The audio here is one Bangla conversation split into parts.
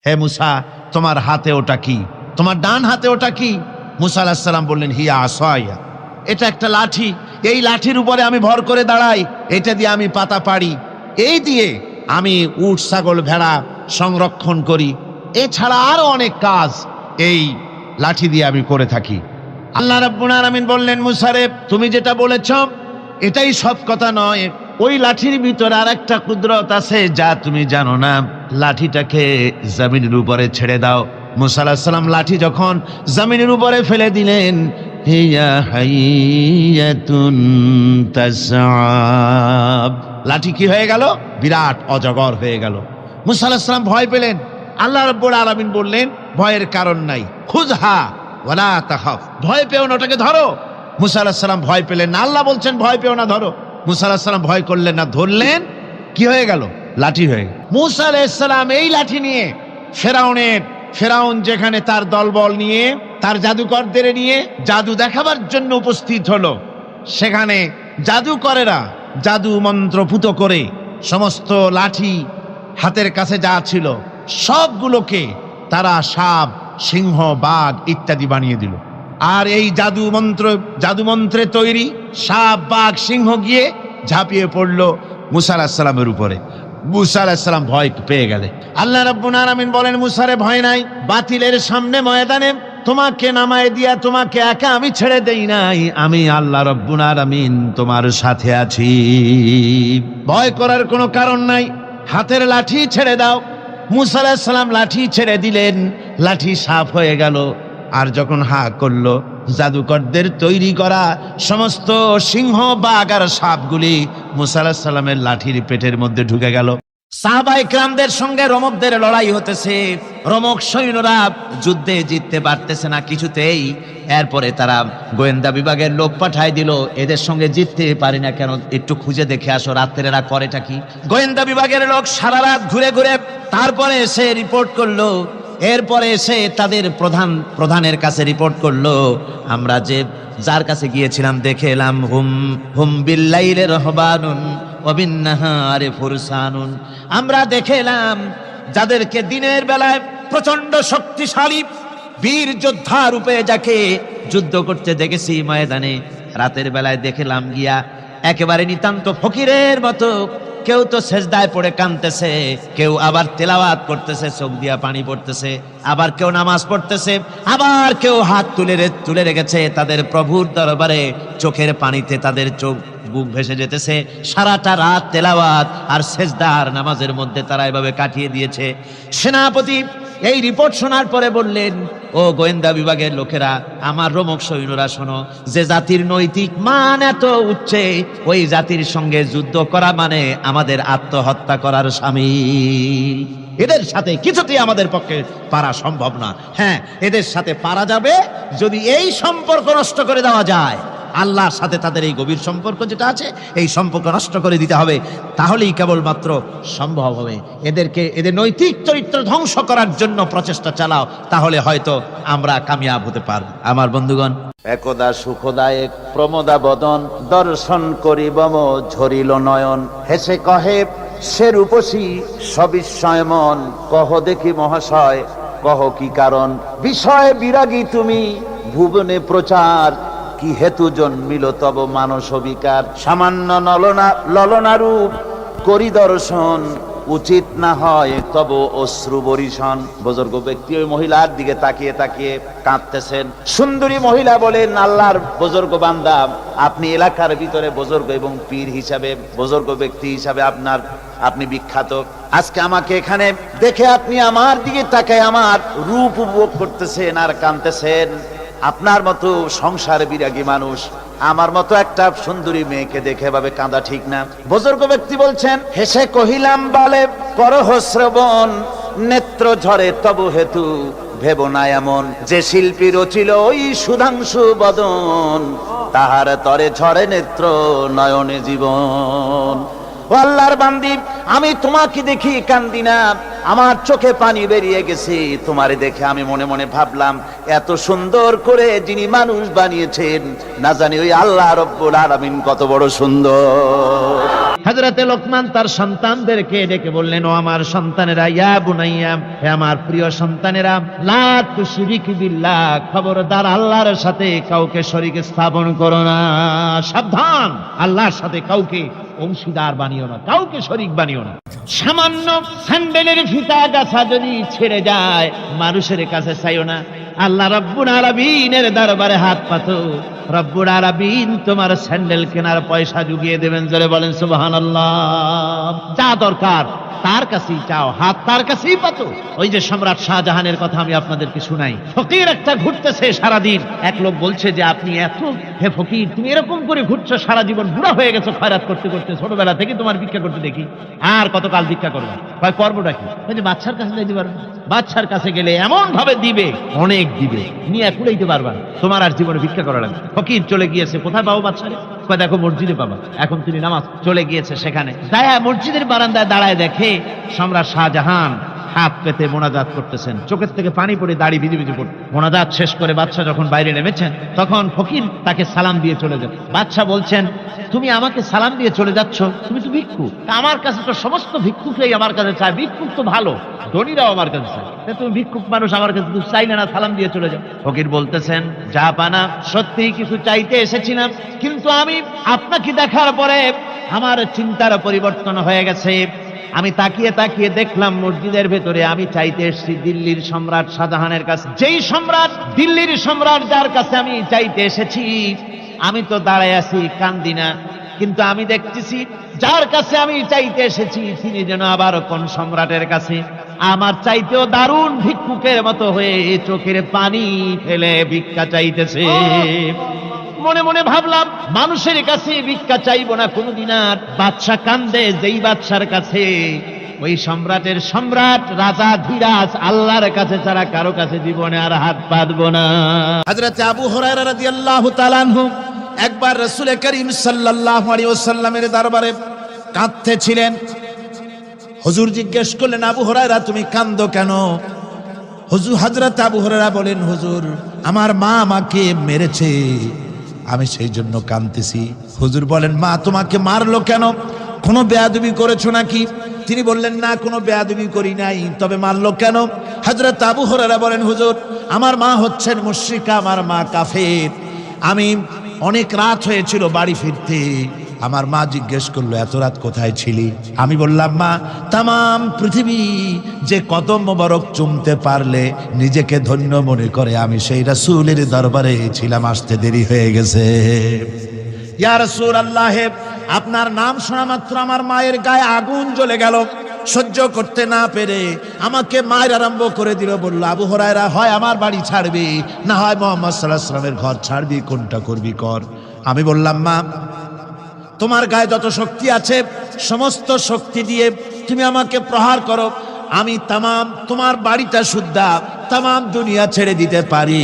হে মুসা, তোমার হাতে ওটা কি? তোমার ডান হাতে ওটা কি? মুসা আলাইহিস সালাম বললেন, হিয়া আসায়া, এটা একটা লাঠি। এই লাঠির উপরে আমি ভর করে দাঁড়াই, এটা দিয়ে আমি পাতা পাড়ি, এই দিয়ে আমি উট ছাগল ভেড়া সংরক্ষণ করি। এছাড়া আরো অনেক কাজ এই লাঠি দিয়ে আমি করে থাকি। আল্লাহ রাব্বুল আলামিন বললেন, মুসারে, তুমি যেটা বলেছ এটাই সব কথা নয়, ওই লাঠির ভিতরে আর একটা কুদরত আছে যা তুমি জানো না। লাঠিটাকে জমিনের উপরে ছেড়ে দাও। মুসা আলাইহিস সালাম লাঠি যখন জমিনের উপরে ফেলে দিলেন, হিয়া হাইয়াতুন তাসআব, লাঠি কি হয়ে গেল? বিরাট অজগর হয়ে গেল। মুসা আলাইহিস সালাম ভয় পেলেন। আল্লাহ রাব্বুল আলামিন বললেন, ভয়ের কারণ নাই, খুযহা ওয়ালা তাখাফ, ভয় পেও না, ওটাকে ধরো। মুসা আলাইহিস সালাম ভয় পেলেন না, আল্লাহ বলছেন ভয় পেও না, ধরো। মুসা আলাইহিস সালাম ভয় করলেন না, ধরলেন, কি হয়ে গেল? লাঠি হয়ে গেল। মুসা আলাইহিস সালাম এই লাঠি নিয়ে ফেরাউন যেখানে তার দলবল নিয়ে, তার জাদুকরদের নিয়ে জাদু দেখাবার জন্য উপস্থিত হলো, সেখানে জাদুকরেরা জাদু মন্ত্রপুত করে সমস্ত লাঠি হাতের কাছে যা ছিল সবগুলোকে তারা সাপ, সিংহ, বাঘ ইত্যাদি বানিয়ে দিল। আর এই জাদু মন্ত্রে তৈরি সাপ, বাঘ, সিংহ গিয়ে ঝাঁপিয়ে পড়ল মুসা আলাইহিস সালামের উপরে। মুসা আলাইহিস সালাম ভয় পেয়ে গেলেন। আল্লাহ রাব্বুল আলামিন বলেন, মুসারে ভয় নাই, বাতিলের সামনে ময়দানে তোমাকে নামায় দিয়া তোমাকে একা আমি ছেড়ে দেই নাই, আমি আল্লাহ রাব্বুল আলামিন তোমার সাথে আছি, ভয় করার কোনো কারণ নাই, হাতের লাঠি ছেড়ে দাও। মুসা আলাইহিস সালাম লাঠি ছেড়ে দিলেন, লাঠি সাফ হয়ে গেল। আর যখন হা করলো, জাদুকরদের তৈরি করা সমস্ত সিংহ, বাঘ আর সাপগুলি মুসা আলাইহিস সালামের লাঠির পেটের মধ্যে ঢুকে গেল। সাহাবায়ে কেরামদের সঙ্গে রোমকদের লড়াই হতেছে, রোমক সৈন্যরা যুদ্ধে জিততে পারতেছে না কিছুতেই। এরপরে তারা গোয়েন্দা বিভাগের লোক পাঠায় দিল, এদের সঙ্গে জিততে পারি না কেন, একটু খুঁজে দেখে আসো রাত্রে এরা করেটা কি। গোয়েন্দা বিভাগের লোক সারা রাত ঘুরে ঘুরে তারপরে এসে রিপোর্ট করলো। এরপরে এসে তাদের প্রধানের কাছে রিপোর্ট করলো, আমরা যার কাছে গিয়েছিলাম দেখে এলাম, হুম বিল্লাইলি রহবানুন ওয়া বিন্নাহারি ফুরসানুন, আমরা দেখে এলাম যাদেরকে দিনের বেলায় প্রচন্ড শক্তিশালী বীর যোদ্ধা রূপে যাকে যুদ্ধ করতে দেখেছি ময়দানে, রাতের বেলায় দেখলাম গিয়া একেবারে নিতান্ত ফকিরের মতো, কেউ তো সেজদায় পড়ে কাঁদতেছে, কেউ আবার তেলাওয়াত করতেছে, চোখ দিয়া পানি পড়তেছে, আবার কেউ নামাজ পড়তেছে, আবার কেউ হাত তুলে রেখেছে তাদের প্রভুর দরবারে, চোখের পানিতে তাদের চোখ বুক ভেসে যেতেছে। সারাটা রাত তেলাওয়াত আর সেজদা আর নামাজের মধ্যে তারা এভাবে কাটিয়ে দিয়েছে। সেনাপতি এই রিপোর্ট শোনার পরে বললেন, ও গোয়েন্দা বিভাগের লোকেরা, আমার রোমক সৈন্যরা শোনো, যে জাতির নৈতিক মান এত উচ্চে, ওই জাতির সঙ্গে যুদ্ধ করা মানে আমাদের আত্মহত্যা করার শামিল। এদের সাথে কিছুতেই আমাদের পক্ষে পারা সম্ভব না। হ্যাঁ, এদের সাথে পারা যাবে যদি এই সম্পর্ক নষ্ট করে দেওয়া যায়। আল্লাহর সাথে তাদের এই গভীর সম্পর্ক যেটা আছে, এই সম্পর্ক নষ্ট করে দিতে হবে, তাহলেই কেবলমাত্র সম্ভব হবে। এদের নৈতিক চরিত্র ধ্বংস করার জন্য প্রচেষ্টা চালাও, তাহলে হয়তো আমরা কামিয়াব হতে পারব। আমার বন্ধুগণ, একদা সুখদায়ক প্রমোদা বদন, দর্শন করিব ঝরিল নয়ন, হেসে কহে সে রূপসী সবিস্ময় মন, কহ দেখি মহাশয় কহ কি কারণ, বিষয় বিরাগী তুমি ভুবনে প্রচার, কি হেতু জন্মিল তব মানস বিকার, সামান্য ললনা রূপ করি দর্শন, উচিত না হয় তব অশ্রু বরিশন। বুজুর্গ ব্যক্তি ওই মহিলার দিকে তাকিয়ে তাকিয়ে কাঁদতেছেন। সুন্দরী মহিলা বলেন, আল্লাহর বুজুর্গ বান্দা, আপনি এলাকার ভিতরে বুজুর্গ এবং পীর হিসাবে, বুজুর্গ ব্যক্তি হিসাবে আপনি বিখ্যাত। আজকে আমাকে এখানে দেখে আপনি আমার দিকে তাকায় আমার রূপ উপভোগ করতেছেন আর কাঁদতেছেন। আপনার মতো সংসার বিরাগী মানুষ আমার মতো একটা সুন্দরী মেয়েকে দেখে ভাবে কাঁদা ঠিক না। বুজুর্গ ব্যক্তি বলছেন, হেসে কহিলাম বালে করহ শ্রবণ, নেত্র ঝরে তব হেতু ভেব না এমন, যে শিল্পী রচিল ওই সুধাংশু বদন, তাহার তরে ঝরে নেত্র নয়নে জীবন। ও আল্লাহর বান্দি, আমি তোমাকে দেখি কান্দি না, আমার চোখে পানি বেরিয়ে গেছে। তোমারে দেখে আমি মনে মনে ভাবলাম, এত সুন্দর করে যিনি মানুষ বানিয়েছেন, না জানি ওই আল্লাহ রব্বুল আলামিন কত বড় সুন্দর। হযরতে লোকমান তার সন্তানদেরকে ডেকে বললেন, ও আমার সন্তানেরা, ইয়া বুনাইয়া, হে আমার প্রিয় সন্তানেরা, লা তুশরিক বিল্লাহ, খবরদার আল্লাহর সাথে কাউকে শরীক স্থাপন করো না। সাবধান, আল্লাহর সাথে কাউকে অংশীদার বানিও না, কাউকে শরীক বানিও না। সামান্য স্যান্ডেলের ফিতা গাছা যদি ছেড়ে যায়, মানুষের কাছে চাইও না, আল্লাহ রব্বুল আলামিনের দরবারে হাত পাতো। রব্বুল আলামিন তোমার স্যান্ডেল কেনার পয়সা জুগিয়ে দেবেন। জোরে বলেন সুবহানাল্লাহ। যা দরকার তার কাছেই চাও, হাত তার কাছেই পাতো। ওই যে সম্রাট শাহজাহানের কথা আমি আপনাদেরকে শুনাই। ফকির একটা ঘুরতেছে সারাদিন। এক লোক বলছে যে, আপনি এত, হে ফকির, তুমি এরকম করে ঘুরছো সারা জীবন, বুড়া হয়ে গেছো খয়রাত করতে করতে, ছোটবেলা থেকে তোমার ভিক্ষা করতে দেখি, আর কতকাল ভিক্ষা করবে? কয়, করবোটা কি? ওই যে বাচ্চার কাছে যাইতে পারবে, বাচ্চার কাছে গেলে এমন ভাবে দিবে, অনেক দিবে, নিয়ে কুড়াইতে পারবা, তোমার আর জীবনে ভিক্ষা করা লাগবে। ফকির চলে গিয়েছে, কোথায় পাবো বাচ্চারে? কয়, দেখো মসজিদে পাবা। এখন তিনি নামাজ চলে গিয়েছে সেখানে, দায়া মসজিদের বারান্দায় দাঁড়ায় দেখে সম্রাট শাহজাহান হাত পেতে মোনাজাত করতেছেন, চোখের থেকে পানি পড়ে দাড়ি ভিজে ভিজে পড়ে। মোনাজাত শেষ করে বাদশা যখন বাইরে নেমেছেন, তখন ফকির তাকে সালাম দিয়ে চলে যান। বাদশা বলছেন, তুমি আমাকে সালাম দিয়ে চলে যাচ্ছ, তুমি তো ভিক্ষুক, আমার কাছে তো সমস্ত ভিক্ষুকই আমার কাছে চায়, ভিক্ষুক তো ভালো, ধনীরাও আমার কাছে চায়, তুমি ভিক্ষুক মানুষ আমার কাছে তুমি চাইলে না, সালাম দিয়ে চলে যাও। ফকির বলতেছেন, যা পানা, সত্যি কিছু চাইতে এসেছিলাম, কিন্তু আমি আপনাকে দেখার পরে আমার চিন্তার পরিবর্তন হয়ে গেছে। আমি তাকিয়ে তাকিয়ে দেখলাম মসজিদের ভেতরে, আমি চাইতে এসেছি দিল্লির সম্রাট শাহজাহানের কাছে। যেই সম্রাট, দিল্লির সম্রাট যার কাছে আমি চাইতে এসেছি, আমি তো দাঁড়ায় আছি, কান্দি না, কিন্তু আমি দেখতেছি যার কাছে আমি চাইতে এসেছি তিনি যেন আবার কোন সম্রাটের কাছে আমার চাইতেও দারুণ ভিক্ষুকের মতো হয়ে চোখের পানি ফেলে ভিক্ষা চাইতেছে। মনে মনে ভাবলাম, মানুষের কাছে ভিক্ষা চাইবো না কোনদিন আর। বাদশা কান্দে, যেই বাদশার কাছে ওই সম্রাটের সম্রাট রাজা ধীরাজ আল্লাহর কাছে ছাড়া কারো কাছে জীবনে আর হাত পাতবো না। হযরত আবু হুরায়রা রাদিয়াল্লাহু তাআলা আনহু একবার রাসূল করিম সাল্লাল্লাহু আলাইহি ওয়াসাল্লামের দরবারে কাঁদতেছিলেন। হুজুর জিজ্ঞেস করলেন, আবু হুরায়রা তুমি কাঁদো কেন? হযরত আবু হুরায়রা বলেন, হুজুর আমার মা আমাকে মেরেছে, আমি সেই জন্য কাঁদতেছি। হুজুর বলেন, মা তোমাকে মারলো কেন? কোনো বেয়াদবি করেছো নাকি? তিনি বললেন, না কোনো বেয়াদবি করি নাই, তবে মারলো কেন? হযরত আবু হুরায়রা বলেন, হুজুর আমার মা হচ্ছেন মুশরিকা, আমার মা কাফের। আমি অনেক রাত হয়েছিল বাড়ি ফিরতে, আমার মা জিজ্ঞেস করলো, এত রাত কোথায় ছিলি? আমি বললাম, মা তাম পৃথিবী যে কদম মোবারক চুমতে পারলে নিজেকে ধন্য মনে করে, আমি সেই রাসূলের দরবারে ছিলাম, আসতে দেরি হয়ে গেছে। ইয়া রাসূলুল্লাহ, আপনার নাম শোনা মাত্র আমার মায়ের গায়ে আগুন জ্বলে গেল। সহ্য করতে না পেরে আমাকে মায়ের আরম্ভ করে দিল। বলল, আবু হুরায়রা, হয় আমার বাড়ি ছাড়বি, না হয় মুহাম্মদ সাল্লাল্লাহু আলাইহি ওয়াসাল্লামের ঘর ছাড়বি, কোনটা করবি কর। আমি বললাম, মা তোমার গায়ে যত শক্তি আছে সমস্ত শক্তি দিয়ে তুমি আমাকে প্রহার করো, আমি তামাম তোমার বাড়িটা সুদ্ধা তামাম দুনিয়া ছেড়ে দিতে পারি,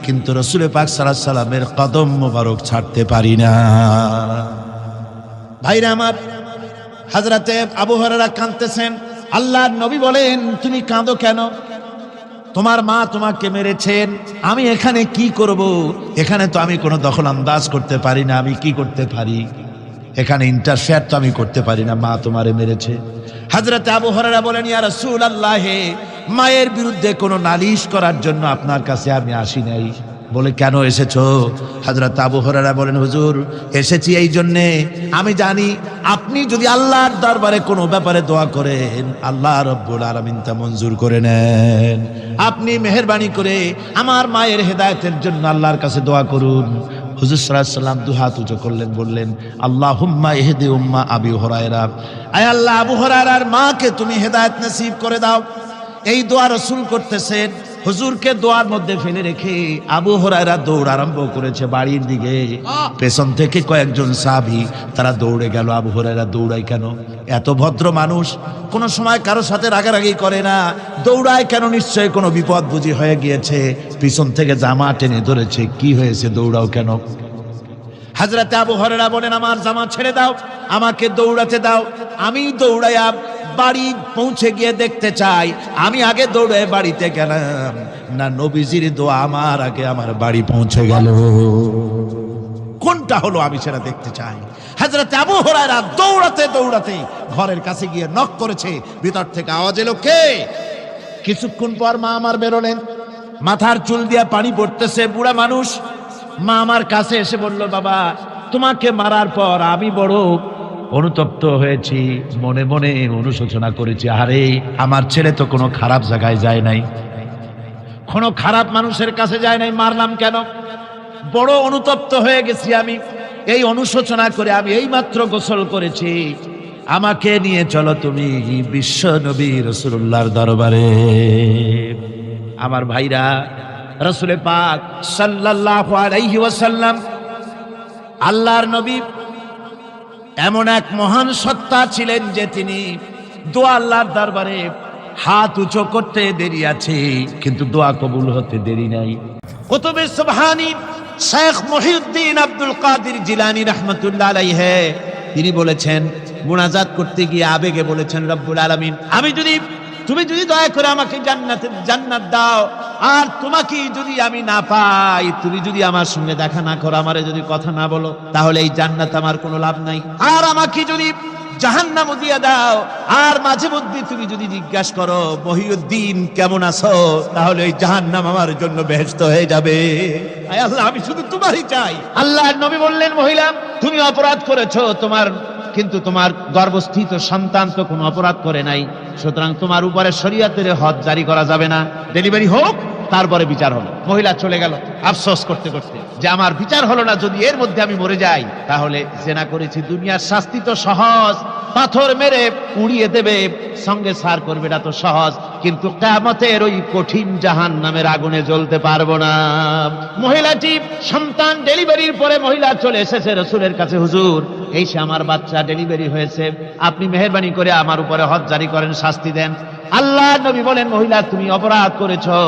কিন্তু রাসূল পাক সাল্লাল্লাহু আলাইহি ওয়াসাল্লামের কদম মোবারক ছাড়তে পারি না। ভাইরা আমার, হযরতে আবু হুরায়রা কাঁদতেছেন। আল্লাহর নবী বলেন, তুমি কাঁদো কেন? তোমার মা তোমাকে মেরেছেন, আমি এখানে কি করব? এখানে তো আমি কোনো দখল আন্দাজ করতে পারি না, আমি কি করতে পারি? এখানে ইন্টারফেয়ার তো আমি করতে পারি না, মা তোমারে মেরেছে। হযরত আবু হুরায়রা বলেন, ইয়া রাসূলুল্লাহ, মায়ের বিরুদ্ধে কোনো নালিশ করার জন্য আপনার কাছে আমি আসি নাই। বলে, কেন এসেছো? হযরত আবু হুরায়রা বলেন, হুজুর এসেছি এই জন্যে, আমি জানি আপনি যদি আল্লাহর দরবারে কোনো ব্যাপারে দোয়া করেন, আল্লাহ রাব্বুল আলামিন তা মঞ্জুর করে নেন। আপনি মেহেরবানি করে আমার মায়ের হেদায়েতের জন্য আল্লাহর কাছে দোয়া করুন। হুজুর সাল্লাল্লাহু আলাইহি ওয়াসাল্লাম দু হাত উঁচু করলেন, বললেন, আল্লাহুম্মা ইহদি উম্মা আবি হুরায়রা, আয় আল্লাহ আবু হুরায়রার মাকে তুমি হেদায়েত নসিব করে দাও। এই দোয়া রাসূল করতেছেন। হুজুরকে দোয়ার মধ্যে ফেলে রেখে আবু হুরায়রা দৌড় আরম্ভ করেছে বাড়ির দিকে। পেছন থেকে কয়েকজন সাহাবী তারা দৌড়ে গেল। আবু হুরায়রা দৌড়ায় কেন? এত ভদ্র মানুষ, কোনো সময় কারো সাথে রাগারাগি করে না, দৌড়ায় কেন? নিশ্চয়ই কোনো বিপদ বুঝি হয়ে গিয়েছে, পিছন থেকে জামা টেনে ধরেছে, কি হয়েছে, দৌড়াও কেন? হযরত আবু হুরায়রা বলেন, আমার জামা ছেড়ে দাও, আমাকে দৌড়াতে দাও। আমি দৌড়াইয়া বাড়ি পৌঁছে গিয়ে দেখতে চাই আমি আগে দৌড়ে বাড়িতে গেলাম না নবীজির দোয়া আমার আগে আমার বাড়ি পৌঁছে গেল। কোনটা হলো আমি সেটা দেখতে চাই। হযরত আবু হুরায়রা দৌড়াতে দৌড়াতে ঘরের কাছে গিয়ে নক করেছে। ভিতর থেকে আওয়াজ এলো, কে? কিছুক্ষণ পর মা আমার বেরোলেন, মাথার চুল দিয়ে পানি পড়তেছে, বুড়া মানুষ। মা আমার কাছে এসে বলল, বাবা তোমাকে মারার পর আমি বড় অনুতপ্ত হয়েছি, মনে মনে অনুশোচনা করেছি, আরে আমার ছেলে তো কোনো খারাপ জায়গায় যায় নাই, কোনো খারাপ মানুষের কাছে যায় নাই, মারলাম কেন? বড় অনুতপ্ত হয়ে গেছি আমি। এই অনুশোচনা করে আমি এই মাত্র গোসল করেছি, আমাকে নিয়ে চলো তুমি বিশ্ব নবী রাসূলুল্লাহর দরবারে। আমার ভাইরা, রাসূল পাক সাল্লাল্লাহু আলাইহি ওয়াসাল্লাম আল্লাহর নবী এমন এক মহান সত্তা ছিলেন যে তিনি দোয়া আল্লাহর দরবারে হাত উঁচু করতে দেরি আছে, কিন্তু দোয়া কবুল হতে দেরি নাই। কুতুবে সুবহানী শেখ মহিউদ্দিন আব্দুল কাদের জিলানী রাহমাতুল্লাহ আলাইহি তিনি বলেছেন, মুনাজাত করতে গিয়ে আবেগে বলেছেন, রব্বুল আলামিন তুমি যদি দয়া করে আমাকে জান্নাত দাও, আর তোমাকে যদি আমি না পাই, তুমি যদি আমার সঙ্গে দেখা না করো, আমারে যদি কথা না বলো, তাহলে এই জান্নাত আমার কোনো লাভ নাই। আর আমাকে যদি জাহান্নাম দিয়ে দাও, আর মাঝে মধ্যে তুমি যদি জিজ্ঞাসা করো মহিউদ্দিন কেমন আছো, তাহলে এই জাহান্নাম আমার জন্য বেহেশত হয়ে যাবে। আয় আল্লাহ, আমি শুধু তোমারই চাই। আল্লাহর নবী বললেন, মহিলা তুমি অপরাধ করেছো, কিন্তু তোমার গর্ভস্থিত সন্তান তো কোনো অপরাধ করে নাই, সুতরাং তোমার উপরে শরীয়তের হদ জারি করা যাবে না, ডেলিভারি হোক, তারপরে বিচার হলো। মহিলা চলে গেল আফসোস করতে করতে যে আমার বিচার হলো না, যদি এর মধ্যে আমি মরে যাই তাহলে জেনা করেছি, দুনিয়ার শাস্তি তো সহজ, পাথর মেরে উড়িয়ে দেবে, সঙ্গে সার করবে, এটা তো সহজ, কিন্তু কিয়ামতের ওই কঠিন জাহান্নামের আগুনে জ্বলতে পারবো না। মহিলাটি সন্তান ডেলিভারির পরে মহিলা চলে এসেছে রাসূলের কাছে, হুজুর এই সে আমার বাচ্চা ডেলিভারি হয়েছে, আপনি মেহেরবানি করে আমার উপরে হদ জারি করেন, শাস্তি দেন। আল্লাহ নবী বলেন, মহিলা তুমি অপরাধ করেছো,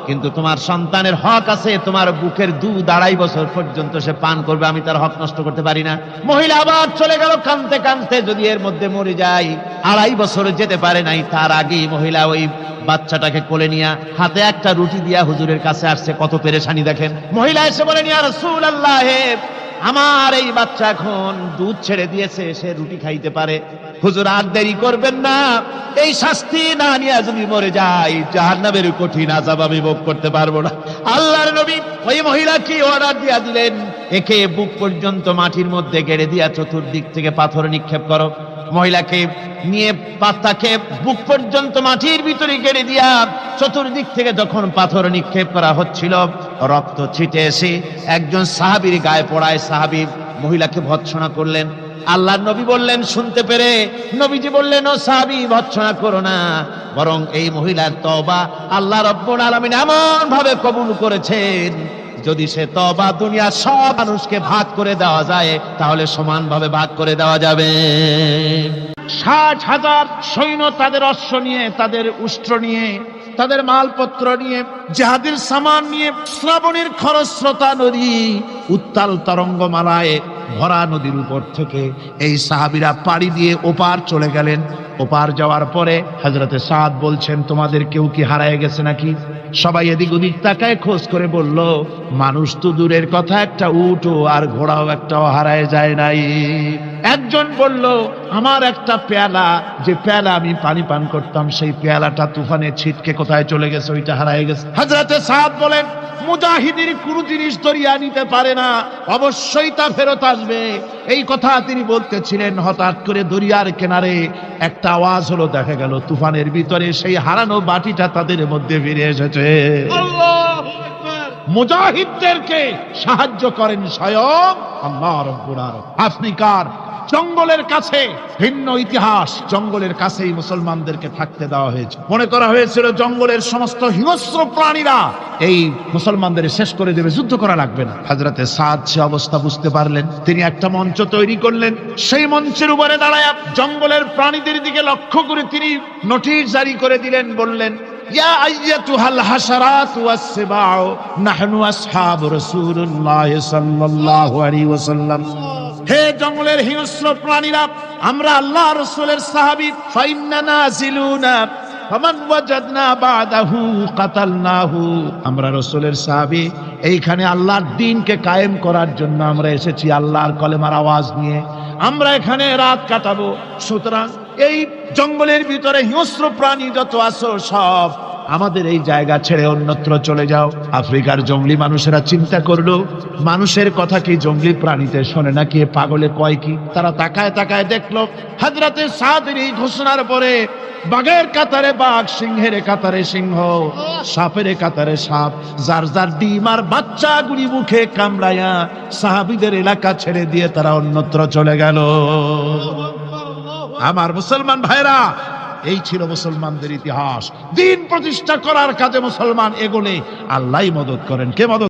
কিন্তু তোমার সন্তানের হক আছে, তোমার বুকের দুধ 2.5 বছর পর্যন্ত সে পান করবে, আমি তার হক নষ্ট করতে পারি না। মহিলা আবার চলে গেল কাঁদতে কাঁদতে, যদি এর মধ্যে মরে যায়, 2.5 বছর যেতে পারে নাই, তার আগেই মহিলা ওই বাচ্চাটাকে কোলে নিয়ে হাতে একটা রুটি দিয়া হুজুরের কাছে আসছে। কত পেরেশানি দেখেন। মহিলা এসে বলেন, ইয়া রাসূলুল্লাহ, আমার এই বাচ্চা এখন দুধ ছেড়ে দিয়েছে, সে রুটি খাইতে পারে, হুজুর আর দেরি করবেন না, এই শাস্তি না নিয়ে যদি মরে যায়, জাহান্নামের কঠিন আযাব আমি ভোগ করতে পারবো না। আল্লাহর নবী ওই মহিলাকে অর্ডার দিয়া দিলেন, একে বুক পর্যন্ত মাটির মধ্যে গেড়ে দিয়া চতুর্দিক থেকে পাথর নিক্ষেপ করো। মহিলাকে নিয়ে তাকে বুক পর্যন্ত মাটির ভিতরে গেড়ে দিয়া চতুর্দিক থেকে যখন পাথর নিক্ষেপ করা হচ্ছিল, রক্ত ছিটে এসে একজন সাহাবীর গায়ে পড়ায়, সাহাবী মহিলাকে ভৎসনা করলেন। আল্লাহর নবী বললেন শুনতে পেরে, নবীজি বললেন, ও সাহাবী ভৎসনা করো না, বরং এই মহিলার তওবা আল্লাহ রাব্বুল আলামিন এমন ভাবে কবুল করেছেন, যদি সে তওবা দুনিয়ার সব মানুষকে ভাগ করে দেওয়া যায়, তাহলে সমানভাবে ভাগ করে দেওয়া যাবে। 60,000 সৈন্য তাদের অশ্ব নিয়ে, তাদের উষ্ট্র নিয়ে, তাদের মালপত্র নিয়ে, জিহাদের সামান নিয়ে শ্রাবণের খরস্রোতা নদী, উত্তাল তরঙ্গমালায় ভরা নদীর উপর থেকে এই সাহাবীরা পাড়ি দিয়ে ওপার চলে গেলেন। ওপার যাওয়ার পরে হযরতে সাদ বলছেন, তোমাদের কেউ কি হারায় গেছে নাকি? সবাই এদিক ওদিক তাকায় খোঁজ করে বলল, মানুষ তো দূরের কথা, একটা উটও আর ঘোড়াও একটাও হারায় যায় নাই। একজন বলল, আমার একটা পেয়ালা, যে পেয়ালা আমি পানি পান করতাম, সেই পেয়ালাটা তুফানে ছিটকে কোথায় চলে গেছে, ওইটা হারায় গেছে। হযরতে সাদ বলেন, মুজাহিদের কোনো জিনিস দরিয়া নিতে পারে না, অবশ্যই তা ফেরত আসবে। এই কথা তিনি বলতেছিলেন, হঠাৎ করে দরিয়ার কিনারে একটা আওয়াজ হলো, দেখা গেল তুফানের ভিতরে সেই হারানো বাটিটা তাদের মধ্যে ফিরে এসেছে। আল্লাহু আকবার। মুজাহিদদেরকে সাহায্য করেন স্বয়ং আল্লাহ রাব্বুল আলামিন। আফ্রিকার জঙ্গলের কাছে ভিন্ন ইতিহাস, জঙ্গলের কাছেই মুসলমানদেরকে থাকতে দেওয়া হয়েছে। মনে করা হয়েছিল জঙ্গলের সমস্ত হিংস্র প্রাণীরা এই মুসলমানদের শেষ করে দেবে, যুদ্ধ করা লাগবে না। হযরতে সাদ সে অবস্থা বুঝতে পারলেন, তিনি একটা মঞ্চ তৈরি করলেন। সেই মঞ্চের উপরে দাঁড়ায় জঙ্গলের প্রাণীদের দিকে লক্ষ্য করে তিনি নোটিশ জারি করে দিলেন, বললেন, ইয়া আইয়াতুহাল হাশারাত ওয়াস সিবাউ নাহনু আসহাবু রাসূলুল্লাহ সাল্লাল্লাহু আলাইহি ওয়াসাল্লাম। হে জঙ্গলের হিংস্র প্রাণীরা, আমরা আল্লাহ রাসূলের সাহাবী ফাইন্না নাজিলুনা ফামান ওয়াজাদনা বাদাহু কাতালনাহু, আমরা রাসূলের সাহাবী, এইখানে আল্লাহর দ্বীনকে কায়েম করার জন্য আমরা এসেছি আল্লাহর কলেমার আওয়াজ নিয়ে, আমরা এখানে রাত কাটাবো। সুতরাং এই জঙ্গলের ভিতরে হিংস্র প্রাণী যত আছো সব আমাদের এই জায়গা ছেড়ে অন্যত্র চলে যাও। আফ্রিকার জঙ্গলি মানুষেরা চিন্তা করলো, মানুষের কথা কি জঙ্গলি প্রাণীতে শোনে নাকি, পাগলে কয় কি? তারা তাকায় তাকায় দেখলো হযরতে সাদের এই ঘোষণার পরে বাঘের কাতারে বাঘ, সিংহের কাতারে সিংহ, সাপের কাতারে সাপ, যার যার ডিম আর বাচ্চাগুলি মুখে কামড়াইয়া সাহাবীদের এলাকা ছেড়ে দিয়ে তারা অন্যত্র চলে গেল। আমার মুসলমান ভাইরা, এই ছিল মুসলমানদের ইতিহাস। দ্বীন প্রতিষ্ঠা করার কাজে মুসলমান এগোলে আল্লাহই মদদ করেন। কে মদদ